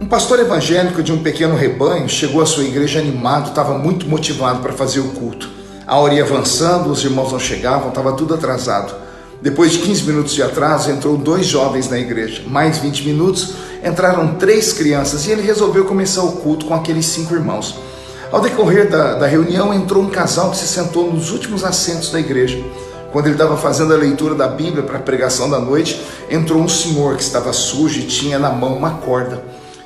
Um pastor evangélico de um pequeno rebanho chegou à sua igreja animado, estava muito motivado para fazer o culto. A hora ia avançando, os irmãos não chegavam, estava tudo atrasado. Depois de 15 minutos de atraso, entrou 2 jovens na igreja. Mais 20 minutos, entraram 3 crianças e ele resolveu começar o culto com aqueles 5 irmãos. Ao decorrer da reunião, entrou um casal que se sentou nos últimos assentos da igreja. Quando ele estava fazendo a leitura da Bíblia para a pregação da noite, entrou um senhor que estava sujo e tinha na mão uma corda.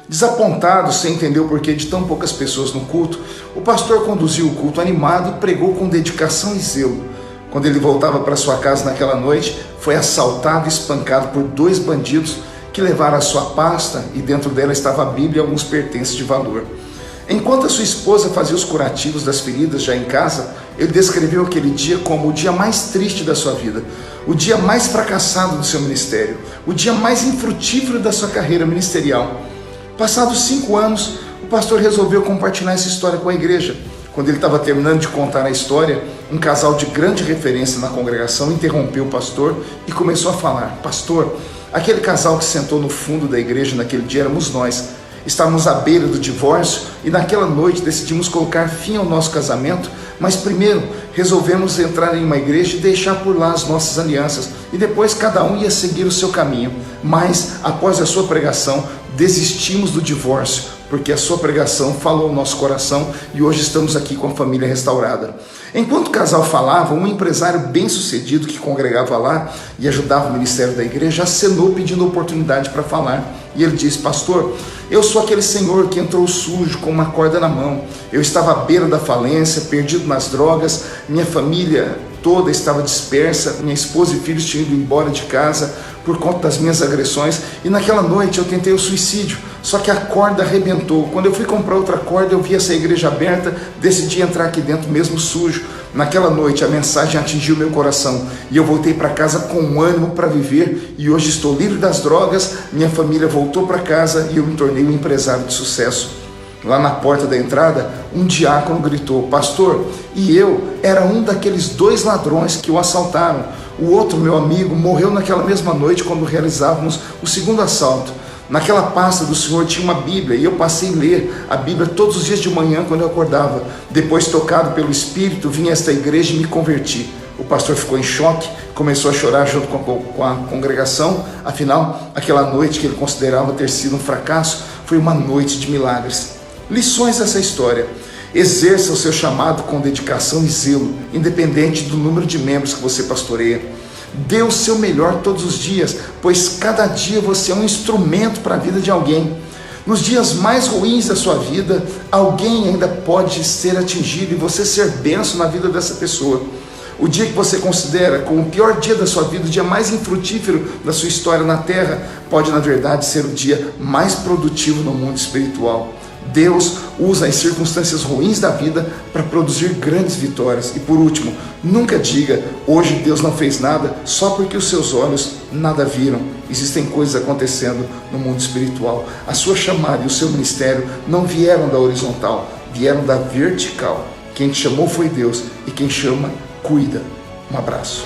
Desapontado, sem entender o porquê de tão poucas pessoas no culto, o pastor conduziu o culto animado e pregou com dedicação e zelo. Quando ele voltava para sua casa naquela noite, foi assaltado e espancado por 2 bandidos que levaram a sua pasta e dentro dela estava a Bíblia e alguns pertences de valor. Enquanto a sua esposa fazia os curativos das feridas já em casa, ele descreveu aquele dia como o dia mais triste da sua vida, o dia mais fracassado do seu ministério, o dia mais infrutífero da sua carreira ministerial. Passados 5 anos, o pastor resolveu compartilhar essa história com a igreja. Quando ele estava terminando de contar a história, um casal de grande referência na congregação interrompeu o pastor e começou a falar: pastor, aquele casal que sentou no fundo da igreja naquele dia éramos nós. Estávamos à beira do divórcio e naquela noite decidimos colocar fim ao nosso casamento, mas primeiro resolvemos entrar em uma igreja e deixar por lá as nossas alianças, e depois cada um ia seguir o seu caminho. Mas após a sua pregação, desistimos do divórcio, porque a sua pregação falou ao nosso coração e hoje estamos aqui com a família restaurada. Enquanto o casal falava, um empresário bem-sucedido que congregava lá e ajudava o ministério da igreja acenou pedindo oportunidade para falar. E ele disse: pastor, eu sou aquele senhor que entrou sujo com uma corda na mão. Eu estava à beira da falência, perdido nas drogas, minha família toda estava dispersa, minha esposa e filhos tinham ido embora de casa por conta das minhas agressões, e naquela noite eu tentei o suicídio, só que a corda arrebentou. Quando eu fui comprar outra corda, eu vi essa igreja aberta, decidi entrar aqui dentro mesmo sujo. Naquela noite a mensagem atingiu meu coração e eu voltei para casa com ânimo para viver, e hoje estou livre das drogas, minha família voltou para casa e eu me tornei um empresário de sucesso. Lá na porta da entrada, um diácono gritou: pastor, e eu era um daqueles 2 ladrões que o assaltaram. O outro, meu amigo, morreu naquela mesma noite quando realizávamos o 2º assalto. Naquela pasta do senhor tinha uma Bíblia e eu passei a ler a Bíblia todos os dias de manhã quando eu acordava. Depois, tocado pelo Espírito, vim a esta igreja e me converti. O pastor ficou em choque, começou a chorar junto com a congregação. Afinal, aquela noite que ele considerava ter sido um fracasso foi uma noite de milagres. Lições dessa história: exerça o seu chamado com dedicação e zelo, independente do número de membros que você pastoreia. Dê o seu melhor todos os dias, pois cada dia você é um instrumento para a vida de alguém. Nos dias mais ruins da sua vida, alguém ainda pode ser atingido e você ser bênção na vida dessa pessoa. O dia que você considera como o pior dia da sua vida, o dia mais infrutífero da sua história na terra, pode na verdade ser o dia mais produtivo no mundo espiritual. Deus usa as circunstâncias ruins da vida para produzir grandes vitórias. E por último, nunca diga: hoje Deus não fez nada, só porque os seus olhos nada viram. Existem coisas acontecendo no mundo espiritual. A sua chamada e o seu ministério não vieram da horizontal, vieram da vertical. Quem te chamou foi Deus, e quem chama, cuida. Um abraço.